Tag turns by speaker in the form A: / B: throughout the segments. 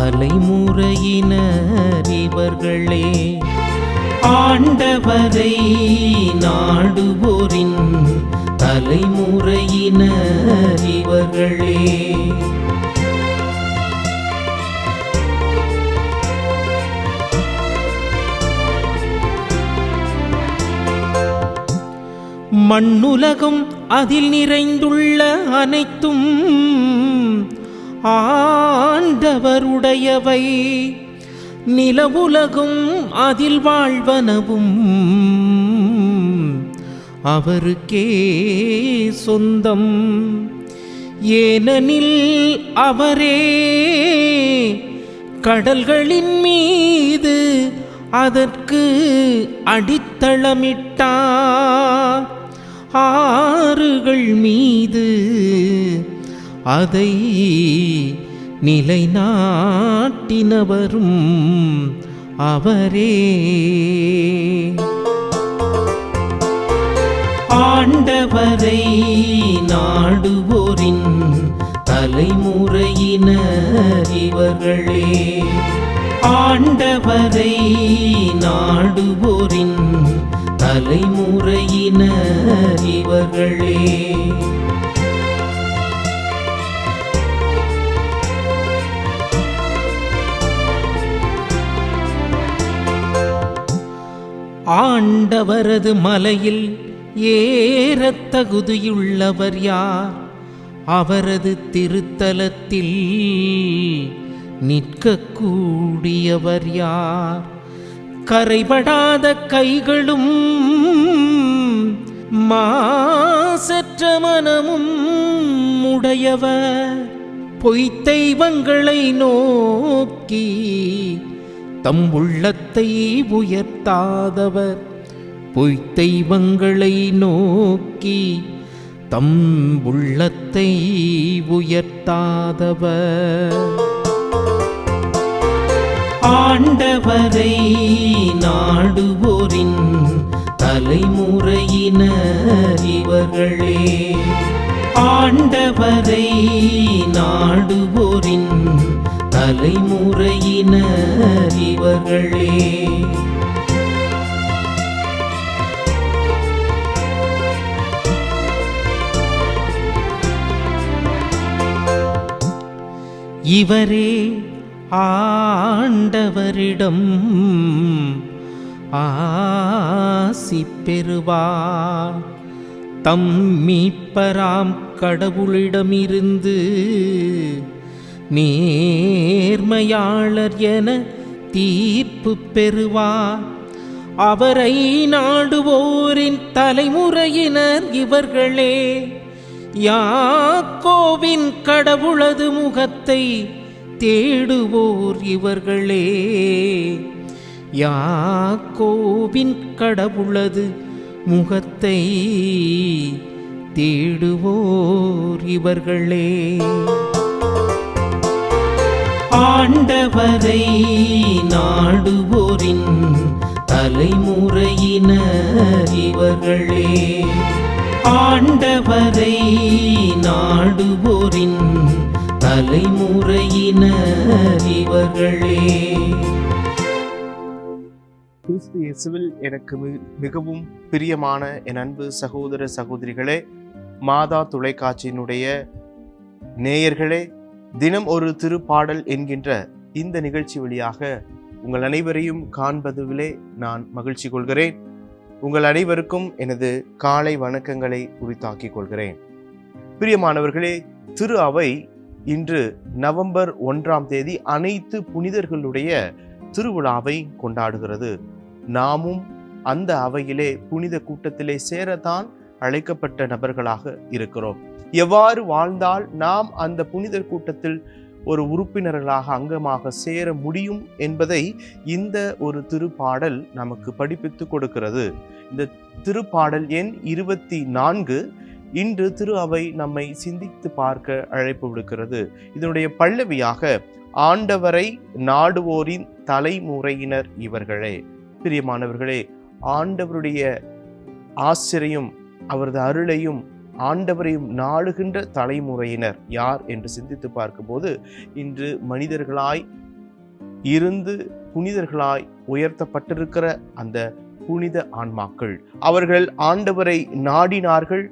A: தலைமுறையினர் இவர்களே. ஆண்டவரை நாடுவோரின் தலைமுறையினர் இவர்களே. மண்ணுலகும் அதில் நிறைந்துள்ள அனைத்தும் ஆண்டவருடையவை. நிலவுலகும் அதில் வாழ்வனவும் அவருக்கே சொந்தம். ஏனெனில் அவரே கடல்களின் மீது அதற்கு அடித்தளமிட்டார். ஆறுகள் மீது அதை நிலைநாட்டினவரும் அவரே. ஆண்டவரை நாடுவோரின் தலைமுறையினர் இவர்களே. ஆண்டவரை நாடுவோரின் தலைமுறையினர் இவர்களே. ஆண்டவரது மலையில் ஏறத் தகுதியுள்ளவர் யார்? அவரது திருத்தலத்தில் நிற்கக்கூடியவர் யார்? கரைபடாத கைகளும் மாசற்ற மனமும் உடையவர். பொய்த் தெய்வங்களை நோக்கி தம் உள்ளத்தை உயர்த்தாதவர். பொய்த் தெய்வங்களை நோக்கி தம் உள்ளத்தை உயர்த்தாதவர். ஆண்டவரை நாடுவோரின் தலைமுறையினர் இவர்களே. ஆண்டவரை நாடுவோரின் தலைமுறையினர் இவர்களே. இவரே ஆண்டவரிடம் ஆசி பெறுவார். தம் மீட்பராம் கடவுளிடமிருந்து நேர்மையாளர் என தீர்ப்பு பெறுவார். அவரை நாடுவோரின் தலைமுறையினர் இவர்களே. யாக்கோபின் கடவுளது முகத்தை தேடுவோர் இவர்களே. யாக்கோபின் கடவுளது முகத்தை தேடுவோர் இவர்களே. ஆண்டவரை நாடுவோரின் தலைமுறையினர் இவர்களே. ஆண்டவரை நாடுவோரின் தலைமுறையினர் இவர்களே.
B: கிறிஸ்து இயேசுவில் எனக்கு மிகவும் பிரியமான என் அன்பு சகோதர சகோதரிகளே, மாதா தொலைக்காட்சியினுடைய நேயர்களே, தினம் ஒரு திருப்பாடல் என்கின்ற இந்த நிகழ்ச்சி வழியாக உங்கள் அனைவரையும் காண்பதிலே நான் மகிழ்ச்சி கொள்கிறேன். உங்கள் அனைவருக்கும் எனது காலை வணக்கங்களை உரித்தாக்கிக் கொள்கிறேன். பிரியமானவர்களே, திரு அவை இன்று நவம்பர் 1ஆம் தேதி அனைத்து புனிதர்களுடைய திருவிழாவை கொண்டாடுகிறது. நாமும் அந்த அவையிலே புனித கூட்டத்திலே சேரத்தான் அழைக்கப்பட்ட நபர்களாக இருக்கிறோம். எவ்வாறு வாழ்ந்தால் நாம் அந்த புனிதர் கூட்டத்தில் ஒரு உறுப்பினர்களாக அங்கமாக சேர முடியும் என்பதை இந்த ஒரு திருப்பாடல் நமக்கு படிப்பித்து கொடுக்கிறது. இந்த திருப்பாடல் எண் 24 இன்று திரு அவை நம்மை சிந்தித்து பார்க்க அழைப்பு விடுக்கிறது. இதனுடைய பல்லவியாக ஆண்டவரை நாடுவோரின் தலைமுறையினர் இவர்களே. பிரியமானவர்களே, ஆண்டவருடைய ஆசிரியம், அவரது அருளையும் ஆண்டவரையும் நாடுகின்ற தலைமுறையினர் யார் என்று சிந்தித்து பார்க்கும்போது, இன்று மனிதர்களாய் இருந்து புனிதர்களாய் உயர்த்தப்பட்டிருக்கிற அந்த புனித ஆன்மாக்கள். அவர்கள் ஆண்டவரை நாடினார்கள்.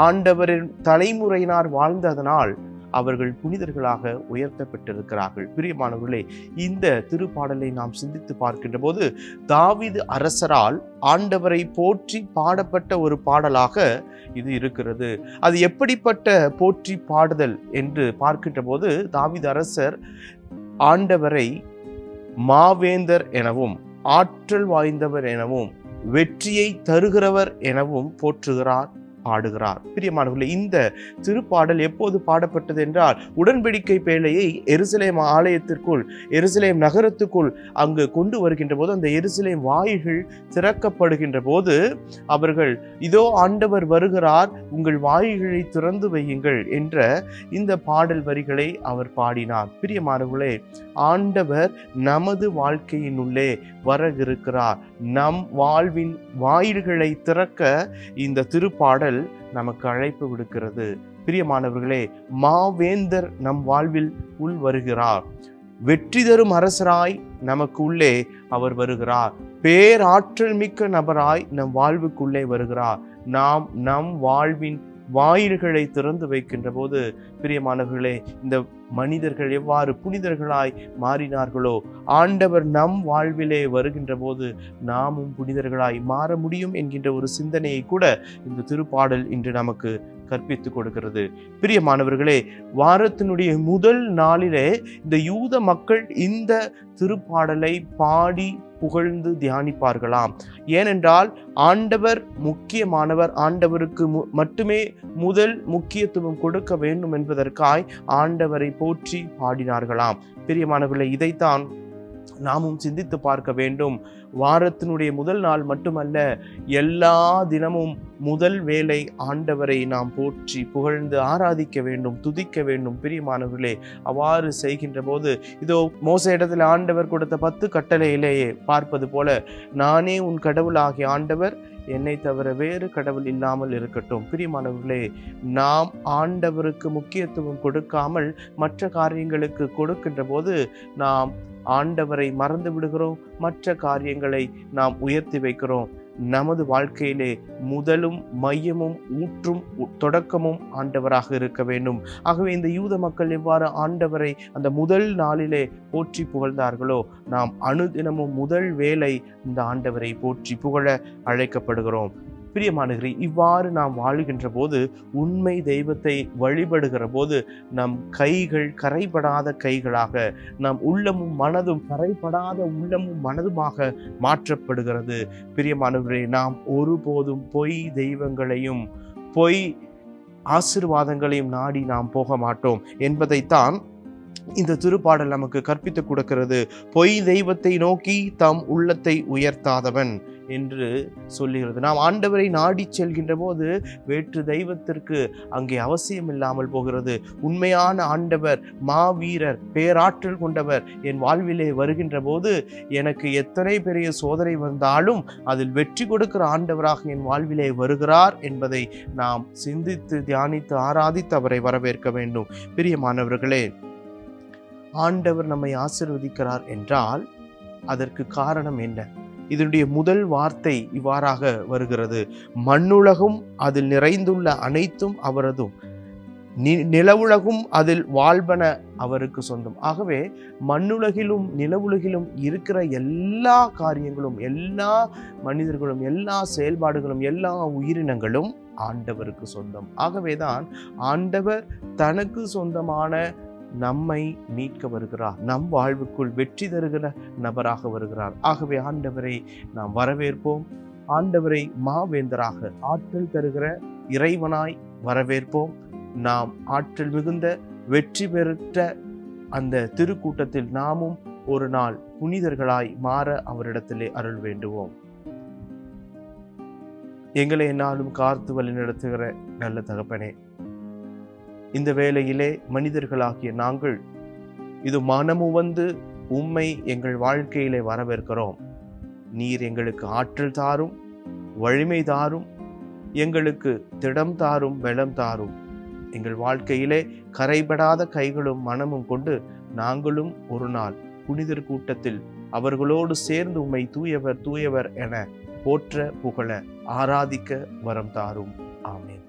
B: ஆண்டவரின் தலைமுறையினார் வாழ்ந்ததனால் அவர்கள் புனிதர்களாக உயர்த்தப்பட்டிருக்கிறார்கள். பிரியமானவர்களே, இந்த திருப்பாடலை நாம் சிந்தித்து பார்க்கின்ற போது தாவீது அரசரால் ஆண்டவரை போற்றி பாடப்பட்ட ஒரு பாடலாக இது இருக்கிறது. அது எப்படிப்பட்ட போற்றி பாடுதல் என்று பார்க்கின்ற போது தாவீது அரசர் ஆண்டவரை மாவேந்தர் எனவும் ஆற்றல் வாய்ந்தவர் எனவும் வெற்றியை தருகிறவர் எனவும் போற்றுகிறார், பாடுகிறார். பிரியமானவர்களே, இந்த திருப்பாடல் எப்போது பாடப்பட்டது என்றால் உடன்படிக்கை பேழையை எருசலேம் ஆலயத்திற்குள், எருசலேம் நகரத்துக்குள் அங்கு கொண்டு வருகின்ற போது அந்த எருசலேம் வாயில்கள் திறக்கப்படுகின்ற போது அவர்கள் இதோ ஆண்டவர் வருகிறார், உங்கள் வாயில்களை திறந்து வையுங்கள் என்ற இந்த பாடல் வரிகளை அவர் பாடினார். பிரியமானவர்களே, ஆண்டவர் நமது வாழ்க்கையினுள்ளே வரவிருக்கிறார். நம் வாழ்வின் வாயில்களை திறக்க இந்த திருப்பாடல் நமக்கு அழைப்பு விடுக்கிறது. பிரியமானவர்களே, மாவேந்தர் நம் வாழ்வில் உள் வருகிறார். வெற்றி தரும் அரசராய் நமக்கு உள்ளே அவர் வருகிறார். பேராற்றல் மிக்க நபராய் நம் வாழ்வுக்குள்ளே வருகிறார். நாம் நம் வாழ்வின் வாயில்களை திறந்து வைக்கின்ற போது பிரியமானவர்களே, இந்த மனிதர்கள் எவ்வாறு புனிதர்களாய் மாறினார்களோ ஆண்டவர் நம் வாழ்விலே வருகின்ற போது நாமும் புனிதர்களாய் மாற முடியும் என்கின்ற ஒரு சிந்தனையை கூட இந்த திருப்பாடல் இன்று நமக்கு கற்பித்து கொடுக்கிறது. பிரியமானவர்களே, வாரத்தினுடைய முதல் நாளிலே இந்த யூத மக்கள் இந்த திருப்பாடலை பாடி புகழ்ந்து தியானிப்பார்களாம். ஏனென்றால் ஆண்டவர் முக்கியமானவர், ஆண்டவருக்கு மட்டுமே முதல் முக்கியத்துவம் கொடுக்க வேண்டும் என்பதற்காய் ஆண்டவரை போற்றி பாடினார்களாம். பிரியமானவர்களே, இதைத்தான் நாமும் சிந்தித்து பார்க்க வேண்டும். வாரத்தினுடைய முதல் நாள் மட்டுமல்ல, எல்லா தினமும் முதல் வேளை ஆண்டவரை நாம் போற்றி புகழ்ந்து ஆராதிக்க வேண்டும், துதிக்க வேண்டும். பிரியமானவர்களே, அவ்வாறு செய்கின்ற போது இதோ மோசேயிடத்தில் ஆண்டவர் கொடுத்த 10 கட்டளையிலேயே பார்ப்பது போல, நானே உன் கடவுளாகிய ஆண்டவர், என்னை தவிர வேறு கடவுள் இல்லாமல் இருக்கட்டும். பிரியமானவர்களே, நாம் ஆண்டவருக்கு முக்கியத்துவம் கொடுக்காமல் மற்ற காரியங்களுக்கு கொடுக்கின்ற போது நாம் ஆண்டவரை மறந்து விடுகிறோம், மற்ற காரியங்களை நாம் உயர்த்தி வைக்கிறோம். நமது வாழ்க்கையிலே முதலும் மையமும் ஊற்றும் தொடக்கமும் ஆண்டவராக இருக்க வேண்டும். ஆகவே இந்த யூத மக்கள் எவ்வாறு ஆண்டவரை அந்த முதல் நாளிலே போற்றி புகழ்ந்தார்களோ நாம் அனுதினமும் முதல் வேளை இந்த ஆண்டவரை போற்றி புகழ அழைக்கப்படுகிறோம். பிரியமானவர்களே, இவ்வாறு நாம் வாழுகின்ற போது, உண்மை தெய்வத்தை வழிபடுகிற போது நம் கைகள் கரைபடாத கைகளாக, நம் உள்ளமும் மனதும் கரைபடாத உள்ளமும் மனதுமாக மாற்றப்படுகிறது. பிரியமானவர்களே, நாம் ஒருபோதும் பொய் தெய்வங்களையும் பொய் ஆசீர்வாதங்களையும் நாடி நாம் போக மாட்டோம் என்பதைத்தான் இந்த திருப்பாடல் நமக்கு கற்பித்து கொடுக்கிறது. பொய் தெய்வத்தை நோக்கி தம் உள்ளத்தை உயர்த்தாதவன் என்று சொல்லுகிறது. நாம் ஆண்டவரை நாடி செல்கின்ற போது வேற்று தெய்வத்திற்கு அங்கே அவசியம் இல்லாமல் போகிறது. உண்மையான ஆண்டவர், மாவீரர், பேராற்றல் கொண்டவர் என் வாழ்விலே வருகின்ற போது எனக்கு எத்தனை பெரிய சோதனை வந்தாலும் அதில் வெற்றி கொடுக்கிற ஆண்டவராக என் வாழ்விலே வருகிறார் என்பதை நாம் சிந்தித்து தியானித்து ஆராதித்து அவரை வரவேற்க வேண்டும். பிரியமானவர்களே, ஆண்டவர் நம்மை ஆசீர்வதிக்கிறார் என்றால் அதற்கு காரணம் என்ன? இதனுடைய முதல் வார்த்தை இவ்வாறாக வருகிறது: மண்ணுலகும் அதில் நிறைந்துள்ள அனைத்தும் அவரதும், நிலவுலகும் அதில் வாழ்வன அவருக்கு சொந்தம். ஆகவே மண்ணுலகிலும் நிலவுலகிலும் இருக்கிற எல்லா காரியங்களும், எல்லா மனிதர்களும், எல்லா செயல்பாடுகளும், எல்லா உயிரினங்களும் ஆண்டவருக்கு சொந்தம். ஆகவேதான் ஆண்டவர் தனக்கு சொந்தமான நம்மை மீட்க வருகிறார், நம் வாழ்வுக்குள் வெற்றி தருகிற நபராக வருகிறார். ஆகவே ஆண்டவரை நாம் வரவேற்போம். ஆண்டவரை மாவேந்தராக, ஆற்றல் தருகிற இறைவனாய் வரவேற்போம். நாம் ஆற்றல் மிகுந்த வெற்றி பெற்ற அந்த திருக்கூட்டத்தில் நாமும் ஒரு நாள் புனிதர்களாய் மாற அவரிடத்திலே அருள் வேண்டுவோம். எங்களை என்னாலும் காத்து வழி நடத்துகிற நல்ல தகப்பனே, இந்த வேளையிலே மனிதர்களாகிய நாங்கள் இது மனமு வந்து உம்மை எங்கள் வாழ்க்கையிலே வரவேற்கிறோம். நீர் எங்களுக்கு ஆற்றல் தாரும், வலிமை தாரும், எங்களுக்கு திடம் தாரும், பலம் தாரும். எங்கள் வாழ்க்கையிலே கரைபடாத கைகளும் மனமும் கொண்டு நாங்களும் ஒரு நாள் புனிதர் கூட்டத்தில் அவர்களோடு சேர்ந்து உம்மை தூயவர் தூயவர் என போற்ற புகழ ஆராதிக்க வரம் தாரும். ஆமென்.